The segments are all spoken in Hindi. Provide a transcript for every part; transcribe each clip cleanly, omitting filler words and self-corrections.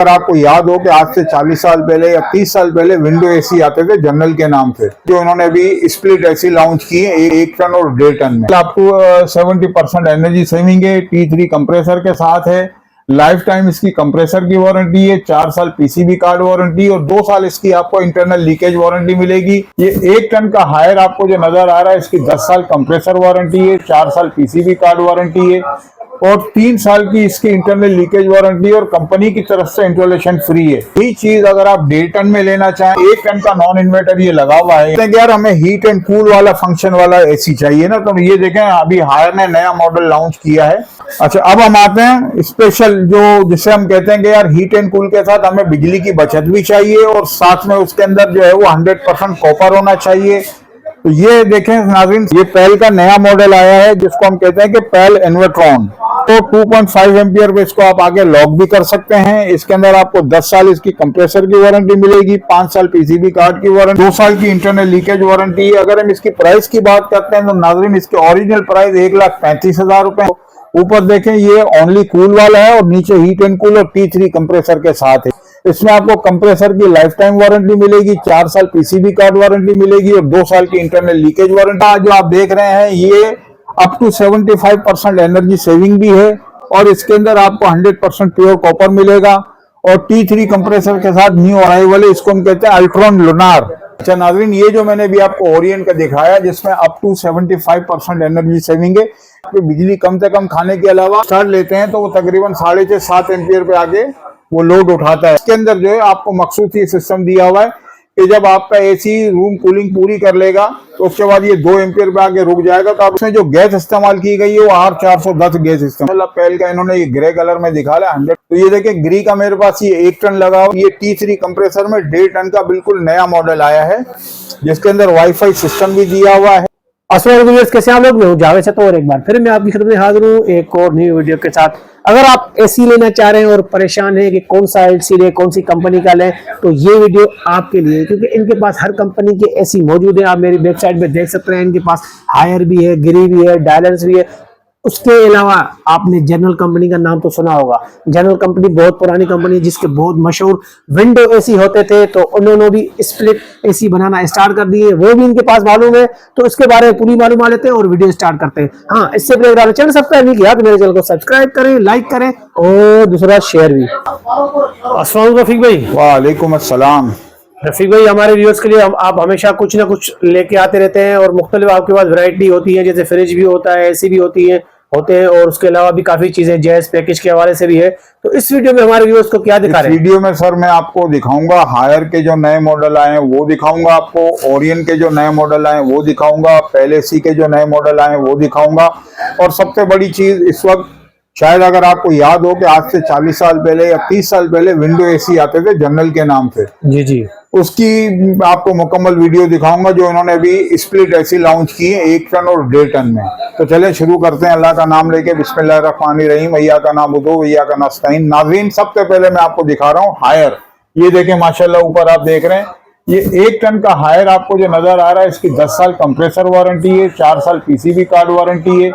अगर आपको याद हो कि आज से 40 साल पहले या 30 साल पहले विंडो एसी आते थे जनरल के नाम से, जो इन्होंने अभी स्प्लिट एसी लॉन्च की है 1 टन और 1.5 टन में। आपको 70% एनर्जी सेविंग है, T3 कंप्रेसर के साथ है, लाइफ टाइम इसकी कंप्रेसर की वारंटी है, 4 साल पीसीबी कार्ड वारंटी और 2 साल इसकी आपको इंटरनल लीकेज वारंटी मिलेगी। ये 1 टन का हायर आपको जो नजर आ रहा है, इसकी 10 साल कंप्रेसर वारंटी है, 4 साल पीसीबी कार्ड वारंटी है और 3 साल की इसकी इंटरनल लीकेज वारंटी और कंपनी की तरफ से इंस्टॉलेशन फ्री है। यही चीज अगर आप 1.5 टन में लेना चाहें, 1 टन का नॉन इन्वर्टर ये लगा हुआ है, यार हमें हीट एंड कूल वाला फंक्शन वाला एसी चाहिए ना, तो ये देखें अभी हायर ने नया मॉडल लॉन्च किया है। अच्छा, अब हम आते हैं स्पेशल जो जिसे हम कहते हैं कि यार हीट एंड कूल के साथ हमें बिजली की बचत भी चाहिए और साथ में उसके अंदर जो है वो 100% कॉपर होना चाहिए। तो ये देखें नाज़रीन, ये पैल का नया मॉडल आया है जिसको हम कहते हैं कि पैल इन्वर्ट्रॉन। तो 2.5 एम्पियर पे इसको आप आगे लॉक भी कर सकते हैं। इसके अंदर आपको 10 साल इसकी कंप्रेसर की वारंटी मिलेगी, 5 साल पीसीबी कार्ड की वारंटी, 2 साल की इंटरनल लीकेज वारंटी है। अगर हम इसकी प्राइस की बात करते हैं तो नाज़रीन इसकी ओरिजिनल प्राइस 1,35,000 रुपए। ऊपर देखें ये ओनली कूल वाला है और नीचे हीट एंड कूल और T3 कंप्रेसर के साथ है। इसमें आपको कंप्रेसर की लाइफ टाइम वारंटी मिलेगी, 4 साल पीसीबी कार्ड वारंटी मिलेगी और 2 साल की इंटरनल लीकेज वारंटी। जो आप देख रहे हैं ये अप टू 75% एनर्जी सेविंग भी है और इसके अंदर आपको 100% प्योर कॉपर मिलेगा और T3 कंप्रेसर के साथ न्यू अराइवल है, इसको हम कहते हैं अल्ट्रॉन लुनार। अच्छा नाज़रीन, ये जो मैंने भी आपको ओरियंट का दिखाया जिसमें अप टू 75% एनर्जी सेविंग है, बिजली कम से कम खाने के अलावा स्टार्ट लेते हैं तो वो तकरीबन 6.5-7 एम्पियर पे आगे वो लोड उठाता है। इसके अंदर जो है आपको मखसूस ये सिस्टम दिया हुआ है कि जब आपका एसी रूम कूलिंग पूरी कर लेगा तो उसके बाद ये 2 एम्पियर पे आगे रुक जाएगा। तो आप इसमें जो गैस इस्तेमाल की गई है वो R410 गैस इस्तेमाल पैल का इन्होंने ये ग्रे कलर में दिखा है 100। तो ये देखिए ग्री का मेरे पास ये 1 टन लगा हुआ, ये T3 कंप्रेसर में 1.5 टन का बिल्कुल नया मॉडल आया है जिसके अंदर वाईफाई सिस्टम भी दिया हुआ है। अस्सलाम कैसे आप लोग, मैं हूं जावेद से। तो और एक बार फिर मैं आपकी खिदमत में हाजिर हूं एक और न्यू वीडियो के साथ। अगर आप एसी लेना चाह रहे हैं और परेशान हैं कि कौन सा एसी ले, कौन सी कंपनी का लें, तो ये वीडियो आपके लिए, क्योंकि इनके पास हर कंपनी के एसी मौजूद है। आप मेरी वेबसाइट पे देख सकते हैं, इनके पास हायर भी है, गिरी भी है, डायलेंस भी है। उसके अलावा आपने जनरल कंपनी का नाम तो सुना होगा। जनरल कंपनी बहुत पुरानी कंपनी है जिसके बहुत मशहूर विंडो एसी होते थे, तो उन्होंने भी स्प्लिट एसी बनाना स्टार्ट कर दिए, वो भी इनके पास मालूम है। तो इसके बारे में पूरी मालूम लेते हैं और वीडियो स्टार्ट करते हैं। हाँ, इससे पहले चैनल सब्सक्राइब नहीं किया तो मेरे चैनल को सब्सक्राइब करें, लाइक करें और दूसरा शेयर भी। अस्सलाम रफीक भाई। वालेकुम अस्सलाम। रफीक भाई, हमारे व्यूअर्स के लिए आप हमेशा कुछ ना कुछ लेके आते रहते हैं और मुख्तलिफ आपके पास वैरायटी होती है, जैसे फ्रिज भी होता है, एसी भी होते हैं और उसके अलावा भी काफी चीजें जैज पैकेज के हवाले से भी है। तो इस वीडियो में हमारे व्यूअर्स को क्या दिखा रहे हैं? वीडियो में सर मैं आपको दिखाऊंगा हायर के जो नए मॉडल आए हैं वो दिखाऊंगा, आपको ओरियन के जो नए मॉडल आए हैं वो दिखाऊंगा, पहले एसी के जो नए मॉडल आए हैं वो दिखाऊंगा। और सबसे बड़ी चीज इस वक्त शायद अगर आपको याद हो कि आज से 40 साल पहले या 30 साल पहले विंडो एसी आते थे जनरल के नाम से, जी जी, उसकी आपको मुकम्मल वीडियो दिखाऊंगा जो इन्होंने अभी स्प्लिट एसी लॉन्च की है 1 टन और 1.5 टन में। तो चले शुरू करते हैं अल्लाह का नाम लेके। बिस्मिल्लाहिर्रहमानिर्रहीम, वैया का नाबुदु वैया का नस्तईन। नाज़रीन, सबसे पहले मैं आपको दिखा रहा हूँ हायर। ये देखें माशाल्लाह, ऊपर आप देख रहे हैं ये 1 टन का हायर आपको जो नजर आ रहा है, इसकी 10 साल कंप्रेसर वारंटी है, 4 साल पीसीबी कार्ड वारंटी है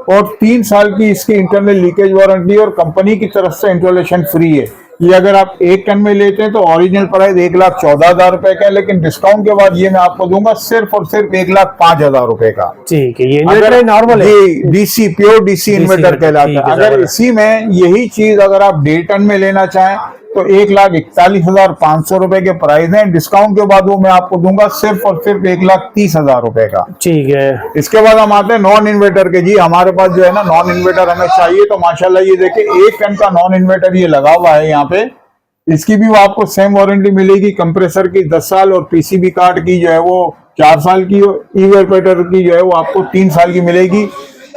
और 3 साल की इसकी इंटरनल लीकेज वारंटी और कंपनी की तरफ से इंस्टॉलेशन फ्री है। ये अगर आप 1 टन में लेते हैं तो ओरिजिनल प्राइस 1,14,000 रुपए का है, लेकिन डिस्काउंट के बाद ये मैं आपको दूंगा सिर्फ और सिर्फ 1,05,000 रुपए का। ठीक है, ये इन्वर्टर नॉर्मल है, डीसी प्योर डीसी इन्वर्टर कहलाता है। अगर इसी में यही चीज अगर आप 1.5 टन में लेना चाहें तो 1,41,500 रुपए के प्राइस है। डिस्काउंट के बाद वो मैं आपको दूंगा सिर्फ और सिर्फ 1,30,000 रुपए का। ठीक है, इसके बाद हम आते हैं नॉन इन्वर्टर के। जी हमारे पास जो है ना नॉन इन्वर्टर हमें चाहिए, तो माशाल्लाह ये देखिए 1 टन का नॉन इन्वर्टर ये लगा हुआ है यहाँ पे। इसकी भी वो आपको सेम वारंटी मिलेगी, कंप्रेसर की 10 साल और पीसीबी कार्ड की जो है वो 4 साल की, इन्वर्टर की जो है वो आपको 3 साल की मिलेगी।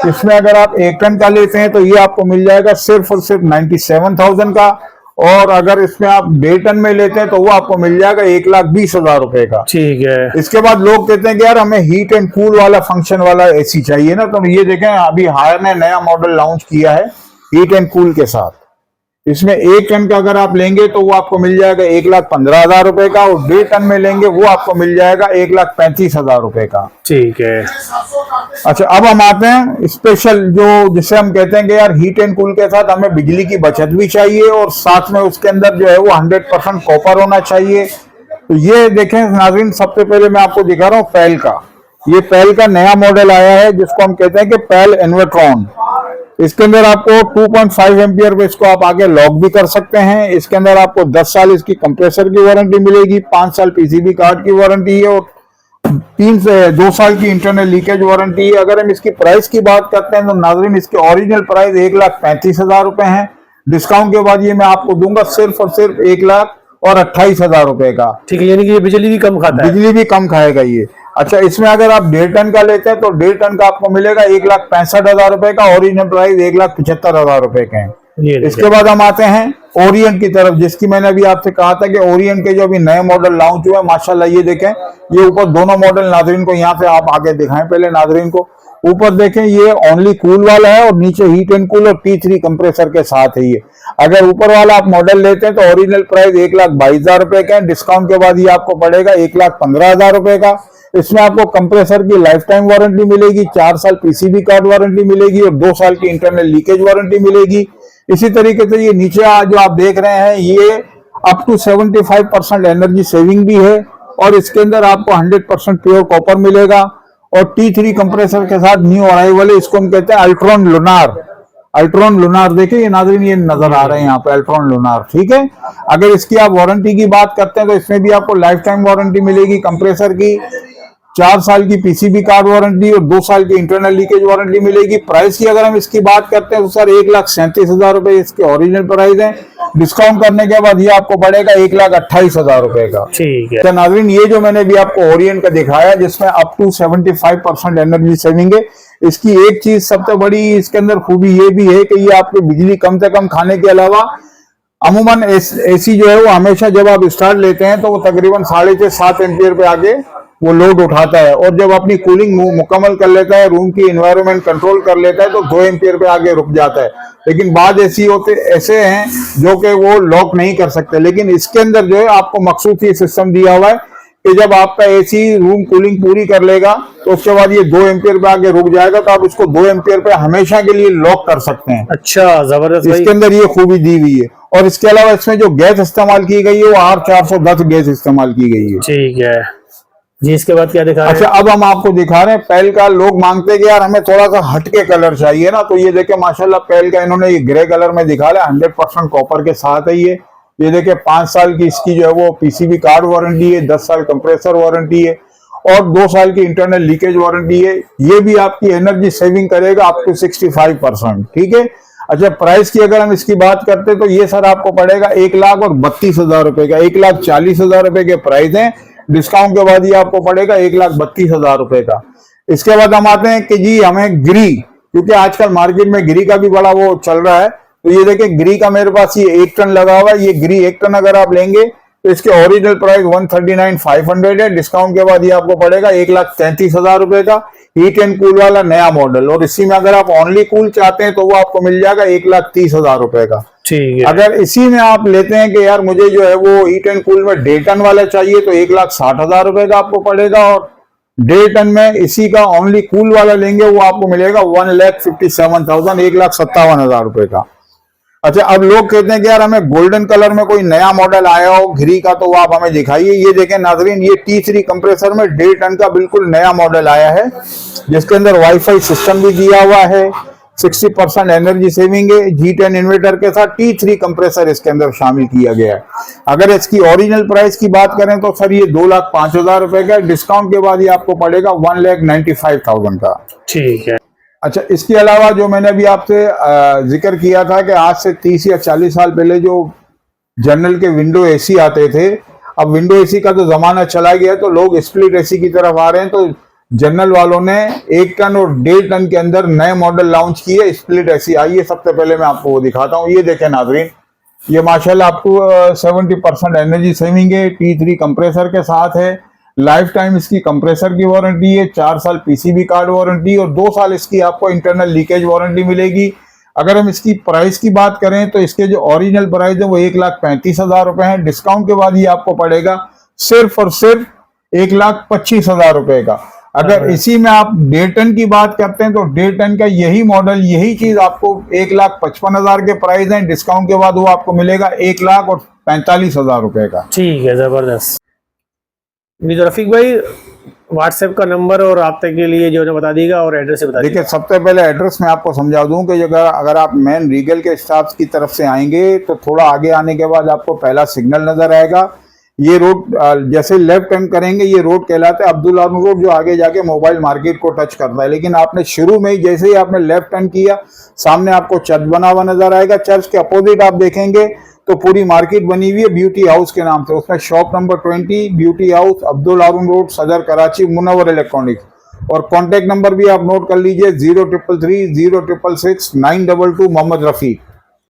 इसमें अगर आप 1 टन का लेते हैं तो ये आपको मिल जाएगा सिर्फ और सिर्फ 97,000 का, और अगर इसमें आप 1.5 टन में लेते हैं तो वो आपको मिल जाएगा 1,20,000 रुपए का। ठीक है। इसके बाद लोग कहते हैं कि यार हमें हीट एंड कूल वाला फंक्शन वाला एसी चाहिए ना, तो ये देखें अभी हायर ने नया मॉडल लॉन्च किया है हीट एंड कूल के साथ। इसमें 1 टन का अगर आप लेंगे तो वो आपको मिल जाएगा 1,15,000 रुपए का, और 1.5 टन में लेंगे वो आपको मिल जाएगा 1,35,000 रुपए का। ठीक है। अच्छा, अब हम आते हैं स्पेशल, जो जिसे हम कहते हैं कि यार हीट एंड कूल के साथ हमें बिजली की बचत भी चाहिए और साथ में उसके अंदर जो है वो 100% कॉपर होना चाहिए। तो ये देखें नाज़रीन, सबसे पहले मैं आपको दिखा रहा हूँ पैल का। ये पैल का नया मॉडल आया है जिसको हम कहते हैं कि पैल इन्वर्ट्रॉन। इसके अंदर आपको 2.5 एम्पियर पे इसको आप आगे लॉक भी कर सकते हैं। इसके अंदर आपको 10 साल इसकी कंप्रेसर की वारंटी मिलेगी, 5 साल पीसीबी कार्ड की वारंटी है और 3 से 2 साल की इंटरनल लीकेज वारंटी है। अगर हम इसकी प्राइस की बात करते हैं तो नाज़रीन इसकी ओरिजिनल प्राइस 1,35,000 रुपए है। डिस्काउंट के बाद ये मैं आपको दूंगा सिर्फ और सिर्फ 1,28,000 रुपए का। ठीक है, यानी कि ये बिजली भी कम खाता है। बिजली भी कम खाएगा ये। अच्छा, इसमें अगर आप 1.5 टन का लेते हैं तो 1.5 टन का आपको मिलेगा 1,65,000 रुपए का। ओरिजिनल प्राइस 1,75,000 रुपए के हैं। इसके बाद हम आते हैं ओरिएंट की तरफ, जिसकी मैंने अभी आपसे कहा था कि ओरिएंट के जो अभी नए मॉडल लॉन्च हुए माशाल्लाह, ये देखें, ये ऊपर दोनों मॉडल नाजरीन को यहाँ पे आप आगे दिखाएं पहले नाजरीन को। ऊपर देखें, ये ओनली कूल वाला है और नीचे हीट एंड कूल और T3 कंप्रेसर के साथ है ये। अगर ऊपर वाला आप मॉडल लेते हैं तो ओरिजिनल प्राइस 1,22,000 रुपए का है। डिस्काउंट के बाद ये आपको पड़ेगा 1,15,000 रुपए का। इसमें आपको कंप्रेसर की लाइफ टाइम वारंटी मिलेगी, 4 साल पीसीबी कार्ड वारंटी मिलेगी और 2 साल की इंटरनल लीकेज वारंटी मिलेगी। इसी तरीके से ये नीचे जो आप देख रहे हैं ये अप टू 75% एनर्जी सेविंग भी है और इसके अंदर आपको 100% प्योर कॉपर मिलेगा और T3 कंप्रेसर के साथ न्यू अराइवल है, इसको हम कहते हैं अल्ट्रॉन लुनार। अल्ट्रॉन लुनार देखिए ये नाज़रीन, ये नजर आ रहे हैं यहाँ पे अल्ट्रॉन लुनार। ठीक है, अगर इसकी आप वारंटी की बात करते हैं तो इसमें भी आपको लाइफ टाइम वारंटी मिलेगी कंप्रेसर की, 4 साल की पीसीबी कार्ड वारंटी और 2 साल की इंटरनल लीकेज वारंटी मिलेगी। प्राइस की अगर हम इसकी बात करते हैं तो सर 1,37,000 रुपए इसके ओरिजिनल प्राइस है। डिस्काउंट करने के बाद ये आपको पड़ेगा 1,28,000 रुपए का। ठीक है। तो नाज़रीन, ये जो मैंने भी आपको ओरिएंट का दिखाया जिसमें अप टू 75% एनर्जी सेविंग है, इसकी एक चीज सबसे बड़ी इसके अंदर खूबी ये भी है कि ये आपकी बिजली कम से कम खाने के अलावा अमूमन एसी जो है वो हमेशा जब आप स्टार्ट लेते हैं तो वो तकरीबन 6.5-7 एम्पियर पे आगे वो लोड उठाता है और जब अपनी कूलिंग मुकम्मल कर लेता है, रूम की एनवायरनमेंट कंट्रोल कर लेता है तो 2 एम्पियर पे आगे रुक जाता है। लेकिन बाद एसी होते ऐसे हैं जो कि वो लॉक नहीं कर सकते, लेकिन इसके अंदर जो है आपको मखसूस ये सिस्टम दिया हुआ है कि जब आपका एसी रूम कूलिंग पूरी कर लेगा तो उसके बाद ये 2 एम्पियर पे आगे रुक जाएगा, तो आप इसको 2 एम्पियर पे हमेशा के लिए लॉक कर सकते हैं। अच्छा, जबरदस्त। इसके अंदर ये खूबी दी हुई है और इसके अलावा इसमें जो गैस इस्तेमाल की गई है वो R410 गैस इस्तेमाल की गई है। ठीक है जी, इसके बाद क्या दिखा रहे हैं? अच्छा, अब हम आपको दिखा रहे हैं पैल का। लोग मांगते हैं कि यार हमें थोड़ा सा हटके कलर चाहिए ना, तो ये देखे माशाल्लाह पैल का इन्होंने ये ग्रे कलर में दिखा रहा है, 100% कॉपर के साथ है ये देखे 5 साल की इसकी जो है वो पीसीबी कार्ड वारंटी है, 10 साल कंप्रेसर वारंटी है और 2 साल की इंटरनल लीकेज वारंटी है। ये भी आपकी एनर्जी सेविंग करेगा अप टू 65%। ठीक है। अच्छा, प्राइस की अगर हम इसकी बात करते हैं तो ये सर आपको पड़ेगा 1,32,000 रुपए का। 1,40,000 रुपए के प्राइस है। डिस्काउंट के बाद ये आपको पड़ेगा 1,32,000 रुपए का। इसके बाद हम आते हैं कि जी हमें गिरी, क्योंकि आजकल मार्केट में गिरी का भी बड़ा वो चल रहा है, तो ये देखिए गिरी का मेरे पास ये 1 टन लगा हुआ है। ये गिरी 1 टन अगर आप लेंगे तो इसके ओरिजिनल प्राइस 139,500 है। डिस्काउंट के बाद ये आपको पड़ेगा 1,33,000 रुपए का। हीट एंड कूल वाला नया मॉडल, और इसी में अगर आप ओनली कूल चाहते हैं तो वो आपको मिल जाएगा 1,30,000 रुपए का। ठीक है। अगर इसी में आप लेते हैं कि यार मुझे जो है वो हीट एंड कूल में 1.5 टन वाला चाहिए तो 1,60,000 रुपए का आपको पड़ेगा, और 1.5 टन में इसी का ओनली कूल वाला लेंगे वो आपको मिलेगा 1,57,000, 1,57,000 रुपए का। अच्छा, अब लोग कहते हैं कि यार हमें गोल्डन कलर में कोई नया मॉडल आया हो घिरी का, तो वो आप हमें दिखाइए। ये देखें नाजरीन, ये T3 कंप्रेसर में 1.5 टन का बिल्कुल नया मॉडल आया है जिसके अंदर वाईफाई सिस्टम भी दिया हुआ है, 60% एनर्जी सेविंग है, G10 इन्वर्टर के साथ T3 कंप्रेसर इसके अंदर शामिल किया गया है। अगर इसकी ओरिजिनल प्राइस की बात करें तो सर ये 2,05,000 रुपए का। डिस्काउंट के बाद ये आपको पड़ेगा 1,95,000 का। ठीक है। अच्छा, इसके अलावा जो मैंने अभी आपसे जिक्र किया था कि आज से 30 या 40 साल पहले जो जनरल के विंडो एसी आते थे, अब विंडो एसी का तो जमाना चला गया तो लोग स्प्लिट एसी की तरफ आ रहे हैं। तो जनरल वालों ने 1 टन और 1.5 टन के अंदर नए मॉडल लॉन्च किए, स्प्लिट एसी आई है। सबसे पहले मैं आपको वो दिखाता हूँ। ये देखें नाजरीन, ये माशाल्लाह अप टू 70% एनर्जी सेविंग है, T3 कंप्रेसर के साथ है, लाइफ टाइम इसकी कंप्रेसर की वारंटी है, 4 साल पीसीबी कार्ड वारंटी और 2 साल इसकी आपको इंटरनल लीकेज वारंटी मिलेगी। अगर हम इसकी प्राइस की बात करें तो इसके जो ओरिजिनल प्राइस है वो 1,35,000 रुपए है। डिस्काउंट के बाद ये आपको पड़ेगा सिर्फ और सिर्फ 1,25,000 रुपए का। अगर इसी में आप 1.5 टन की बात करते हैं तो 1.5 टन का यही मॉडल यही चीज आपको 1,55,000 के प्राइस है, डिस्काउंट के बाद वो आपको मिलेगा 1,45,000 रुपए का। ठीक है, जबरदस्त। जी तो रफीक भाई व्हाट्सएप का नंबर और राब्ते के लिए जो है बता दीजिएगा और एड्रेस बता दीजिएगा। देखिए सबसे पहले एड्रेस मैं आपको समझा दूं कि अगर आप मेन रीगल के स्टाफ की तरफ से आएंगे तो थोड़ा आगे आने के बाद आपको पहला सिग्नल नजर आएगा। ये रोड जैसे लेफ्ट टर्न करेंगे ये रोड कहलाता है अब्दुल आलम रोड, जो आगे जाके मोबाइल मार्केट को टच करता है। लेकिन आपने शुरू में ही जैसे ही आपने लेफ्ट टर्न किया सामने आपको चर्च बना हुआ नजर आएगा। चर्च के अपोजिट आप देखेंगे तो पूरी मार्केट बनी हुई है ब्यूटी हाउस के नाम से। उसमें shop number 20 beauty house Abdul Alam road Saddar Karachi Munawwar electronics. और कॉन्टेक्ट नंबर भी आप नोट कर लीजिए 0333 066 922 मोहम्मद रफीक।